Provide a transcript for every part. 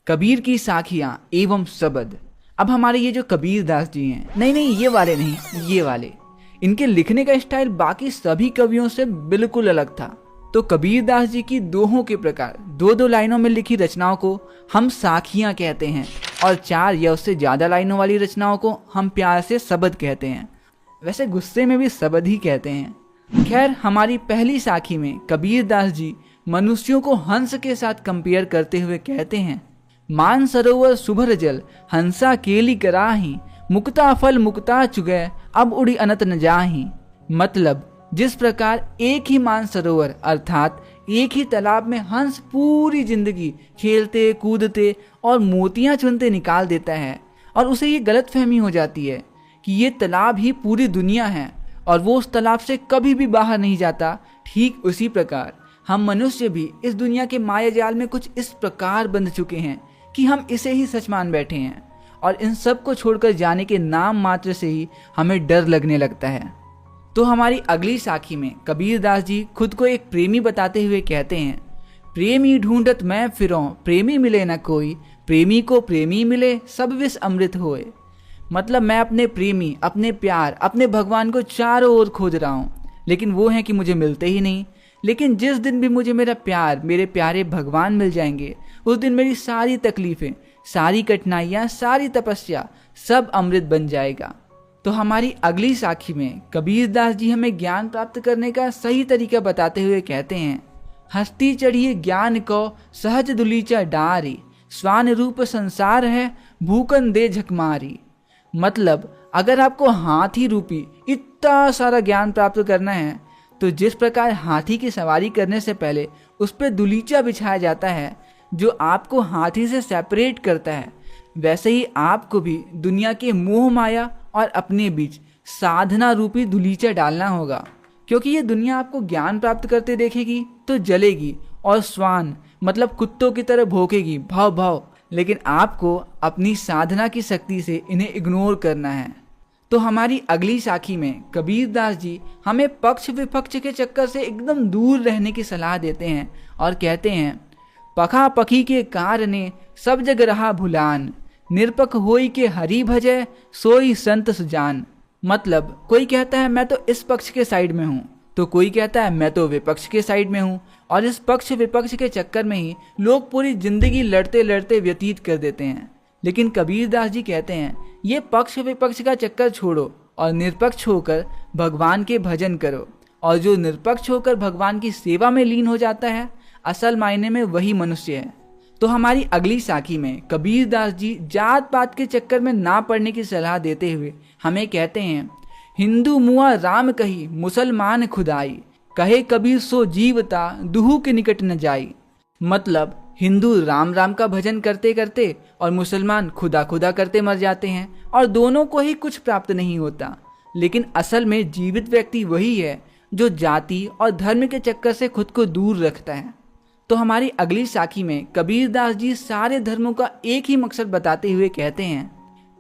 कबीर की साखियां एवं शब्द। अब हमारे ये जो कबीर दास जी हैं, नहीं ये वाले नहीं, ये वाले, इनके लिखने का स्टाइल बाकी सभी कवियों से बिल्कुल अलग था। तो कबीर दास जी की दोहों के प्रकार, दो दो लाइनों में लिखी रचनाओं को हम साखियां कहते हैं और 4 या उससे ज़्यादा लाइनों वाली रचनाओं को हम प्यार से शब्द कहते हैं। वैसे गुस्से में भी शब्द ही कहते हैं। खैर, हमारी पहली साखी में कबीर दास जी मनुष्यों को हंस के साथ कंपेयर करते हुए कहते हैं, मान सरोवर सुभर जल हंसा केली कराही, मुक्ता फल मुक्ता चुगै अब उड़ी अनत न जाही। मतलब जिस प्रकार एक ही मान सरोवर अर्थात एक ही तालाब में हंस पूरी जिंदगी खेलते कूदते और मोतियां चुनते निकाल देता है और उसे ये गलतफहमी हो जाती है कि ये तालाब ही पूरी दुनिया है और वो उस तालाब से कभी भी बाहर नहीं जाता, ठीक उसी प्रकार हम मनुष्य भी इस दुनिया के माया जाल में कुछ इस प्रकार बंध चुके हैं कि हम इसे ही सच मान बैठे हैं और इन सब को छोड़कर जाने के नाम मात्र से ही हमें डर लगने लगता है। तो हमारी अगली साखी में कबीर दास जी खुद को एक प्रेमी बताते हुए कहते हैं, प्रेमी ढूंढत मैं फिरों प्रेमी मिले न कोई, प्रेमी को प्रेमी मिले सब विष अमृत होए। मतलब मैं अपने प्रेमी, अपने प्यार, अपने भगवान को चारों ओर खोज रहा हूँ, लेकिन वो है कि मुझे मिलते ही नहीं। लेकिन जिस दिन भी मुझे मेरा प्यार, मेरे प्यारे भगवान मिल जाएंगे, उस दिन मेरी सारी तकलीफें, सारी कठिनाइयाँ, सारी तपस्या सब अमृत बन जाएगा। तो हमारी अगली साखी में कबीर दास जी हमें ज्ञान प्राप्त करने का सही तरीका बताते हुए कहते हैं, हस्ती चढ़िए ज्ञान को सहज दुलीचा डारी, स्वान रूप संसार है भूकन दे झकमारी। मतलब अगर आपको हाथी रूपी इतना सारा ज्ञान प्राप्त करना है तो जिस प्रकार हाथी की सवारी करने से पहले उस पर दुलीचा बिछाया जाता है जो आपको हाथी से सेपरेट करता है, वैसे ही आपको भी दुनिया के मोह माया और अपने बीच साधना रूपी दुलीचा डालना होगा। क्योंकि ये दुनिया आपको ज्ञान प्राप्त करते देखेगी तो जलेगी और स्वान मतलब कुत्तों की तरह भौंकेगी भाव भाव, लेकिन आपको अपनी साधना की शक्ति से इन्हें इग्नोर करना है। तो हमारी अगली साखी में कबीर दास जी हमें पक्ष विपक्ष के चक्कर से एकदम दूर रहने की सलाह देते हैं और कहते हैं, पखा पखी के कारणे सब जग रहा भुलान, निरपक होई के हरि भजय सोई संत सुजान। मतलब कोई कहता है मैं तो इस पक्ष के साइड में हूँ, तो कोई कहता है मैं तो विपक्ष के साइड में हूँ, और इस पक्ष विपक्ष के चक्कर में ही लोग पूरी जिंदगी लड़ते लड़ते व्यतीत कर देते हैं। लेकिन कबीर दास जी कहते हैं, ये पक्ष विपक्ष का चक्कर छोड़ो और निरपक्ष होकर भगवान के भजन करो, और जो निरपक्ष होकर भगवान की सेवा में लीन हो जाता है असल मायने में वही मनुष्य है। तो हमारी अगली साखी में कबीर दास जी जात पात के चक्कर में ना पड़ने की सलाह देते हुए हमें कहते हैं, हिंदू मुआ राम कही मुसलमान खुदाई, कहे कबीर सो जीवता दुहू के निकट न जाई। मतलब हिंदू राम राम का भजन करते करते और मुसलमान खुदा खुदा करते मर जाते हैं और दोनों को ही कुछ प्राप्त नहीं होता। लेकिन असल में जीवित व्यक्ति वही है जो जाति और धर्म के चक्कर से खुद को दूर रखता है। तो हमारी अगली साखी में कबीर दास जी सारे धर्मों का एक ही मकसद बताते हुए कहते हैं,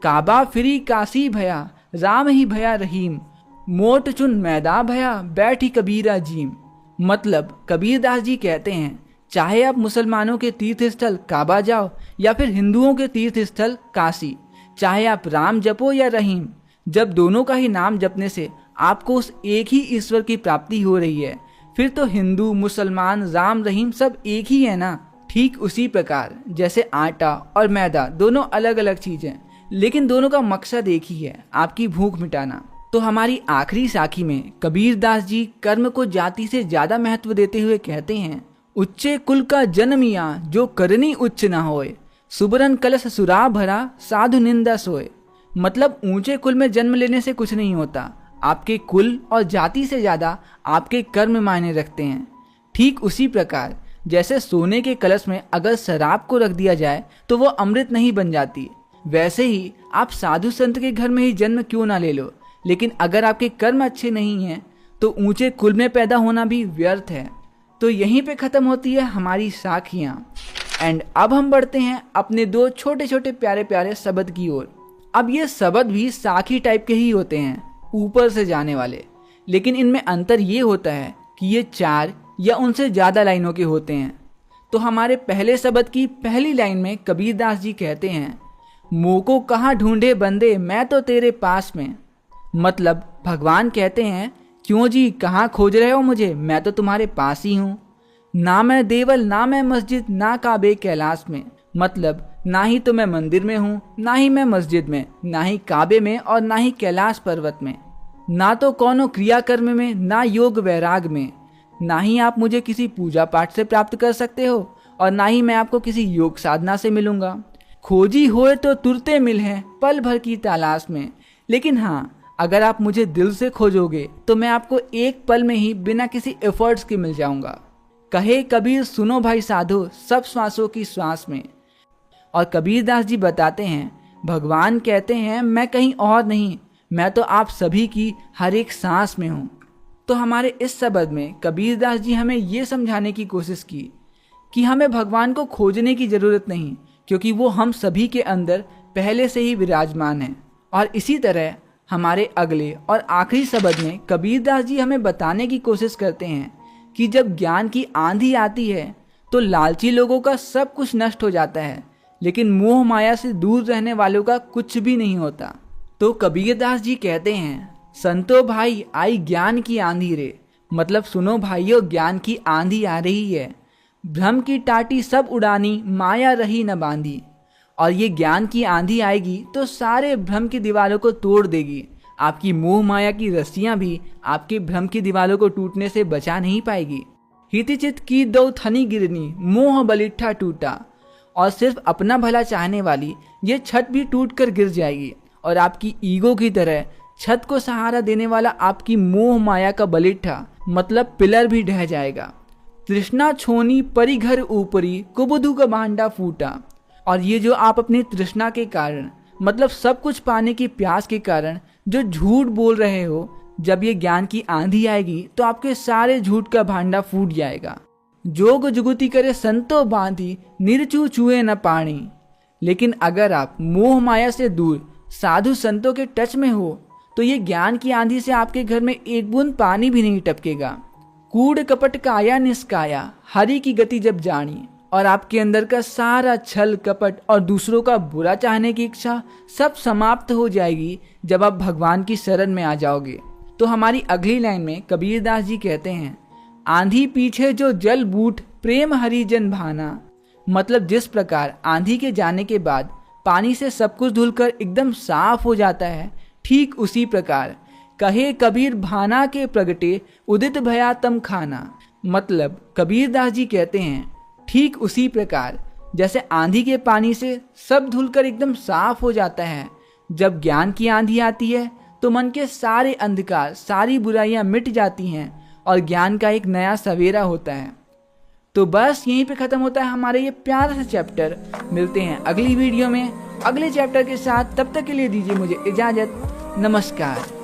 काबा फिरी काशी भया राम ही भया रहीम, मोट चुन मैदा भया बैठी कबीरा जीम। मतलब कबीर दास जी कहते हैं, चाहे आप मुसलमानों के तीर्थ स्थल काबा जाओ या फिर हिंदुओं के तीर्थ स्थल काशी, चाहे आप राम जपो या रहीम, जब दोनों का ही नाम जपने से आपको उस एक ही ईश्वर की प्राप्ति हो रही है, फिर तो हिंदू मुसलमान राम रहीम सब एक ही है ना। ठीक उसी प्रकार जैसे आटा और मैदा दोनों अलग अलग चीजें, लेकिन दोनों का मकसद एक ही है, आपकी भूख मिटाना। तो हमारी आखिरी साखी में कबीर दास जी कर्म को जाति से ज्यादा महत्व देते हुए कहते हैं, उच्चे कुल का जन्मिया जो करनी उच्च न होए, सुबरन कलश सुरा भरा साधु निंदा सोए। मतलब ऊंचे कुल में जन्म लेने से कुछ नहीं होता, आपके कुल और जाति से ज्यादा आपके कर्म मायने रखते हैं। ठीक उसी प्रकार जैसे सोने के कलश में अगर शराब को रख दिया जाए तो वो अमृत नहीं बन जाती, वैसे ही आप साधु संत के घर में ही जन्म क्यों ना ले लो, लेकिन अगर आपके कर्म अच्छे नहीं हैं तो ऊंचे कुल में पैदा होना भी व्यर्थ है। तो यहीं पे खत्म होती है हमारी साखियाँ। एंड अब हम बढ़ते हैं अपने 2 छोटे छोटे प्यारे प्यारे शब्द की ओर। अब ये शब्द भी साखी टाइप के ही होते हैं, ऊपर से जाने वाले, लेकिन इनमें अंतर ये होता है कि ये 4 या उनसे ज़्यादा लाइनों के होते हैं। तो हमारे पहले शब्द की पहली लाइन में कबीरदास जी कहते हैं, मोको कहाँ ढूंढे बंदे मैं तो तेरे पास में। मतलब भगवान कहते हैं, क्यों जी कहाँ खोज रहे हो मुझे, मैं तो तुम्हारे पास ही हूँ। ना मैं देवल ना मैं मस्जिद ना काबे कैलाश में। मतलब ना ही तो मैं मंदिर में हूँ, ना ही मैं मस्जिद में, ना ही काबे में और ना ही कैलाश पर्वत में। ना तो कौनो क्रियाकर्म में, ना योग वैराग में। ना ही आप मुझे किसी पूजा पाठ से प्राप्त कर सकते हो और ना ही मैं आपको किसी योग साधना से मिलूंगा। खोजी होए तो तुरते मिल हैं पल भर की तलाश में। लेकिन हाँ, अगर आप मुझे दिल से खोजोगे तो मैं आपको एक पल में ही बिना किसी एफर्ट्स के मिल जाऊंगा। कहे कबीर सुनो भाई साधो सब श्वासों की श्वास में। और कबीरदास जी बताते हैं, भगवान कहते हैं मैं कहीं और नहीं, मैं तो आप सभी की हर एक सांस में हूँ। तो हमारे इस शब्द में कबीरदास जी हमें ये समझाने की कोशिश की कि हमें भगवान को खोजने की ज़रूरत नहीं, क्योंकि वो हम सभी के अंदर पहले से ही विराजमान है। और इसी तरह हमारे अगले और आखिरी शब्द में कबीरदास जी हमें बताने की कोशिश करते हैं कि जब ज्ञान की आंधी आती है तो लालची लोगों का सब कुछ नष्ट हो जाता है, लेकिन मोह माया से दूर रहने वालों का कुछ भी नहीं होता। तो कबीरदास जी कहते हैं, संतो भाई आई ज्ञान की आंधी रे। मतलब सुनो भाइयों, ज्ञान की आंधी आ रही है, भ्रम की टाटी सब उड़ानी माया रही न बांधी। और ये ज्ञान की आंधी आएगी तो सारे भ्रम की दीवारों को तोड़ देगी। आपकी मोह माया की रस्सियां भी आपके भ्रम की दीवारों को टूटने से बचा नहीं पाएगी। हितिचित की दो थनी गिरनी मोह बलिट्ठा टूटा। और सिर्फ अपना भला चाहने वाली ये छत भी टूट कर गिर जाएगी और आपकी ईगो की तरह छत को सहारा देने वाला आपकी मोह माया का बलिट्ठा मतलब पिलर भी ढह जाएगा। तृष्णा छोनी परी घर ऊपरी कुबुदू का भांडा फूटा। और ये जो आप अपनी तृष्णा के कारण मतलब सब कुछ पाने की प्यास के कारण जो झूठ बोल रहे हो, जब ये ज्ञान की आंधी आएगी तो आपके सारे झूठ का भांडा फूट जाएगा। जोग जुगुती करे संतो बांधी निर्चू चुए न पानी। लेकिन अगर आप मोह माया से दूर साधु संतों के टच में हो तो ये ज्ञान की आंधी से आपके घर में एक बूंद पानी भी नहीं टपकेगा। कूड़ कपट काया निष्काया हरि की गति जब जानी। और आपके अंदर का सारा छल कपट और दूसरों का बुरा चाहने की इच्छा सब समाप्त हो जाएगी जब आप भगवान की शरण में आ जाओगे। तो हमारी अगली लाइन में कबीरदास जी कहते हैं, आंधी पीछे जो जल बूट प्रेम हरिजन भाना। मतलब जिस प्रकार आंधी के जाने के बाद पानी से सब कुछ धुलकर एकदम साफ हो जाता है, ठीक उसी प्रकार कहे कबीर भाना के प्रगटे उदित भया तम खाना। मतलब कबीरदास जी कहते हैं, ठीक उसी प्रकार जैसे आंधी के पानी से सब धुलकर एकदम साफ हो जाता है, जब ज्ञान की आंधी आती है तो मन के सारे अंधकार सारी बुराइयां मिट जाती हैं और ज्ञान का एक नया सवेरा होता है। तो बस यहीं पे ख़त्म होता है हमारे ये प्यारा सा चैप्टर। मिलते हैं अगली वीडियो में अगले चैप्टर के साथ, तब तक के लिए दीजिए मुझे इजाज़त। नमस्कार।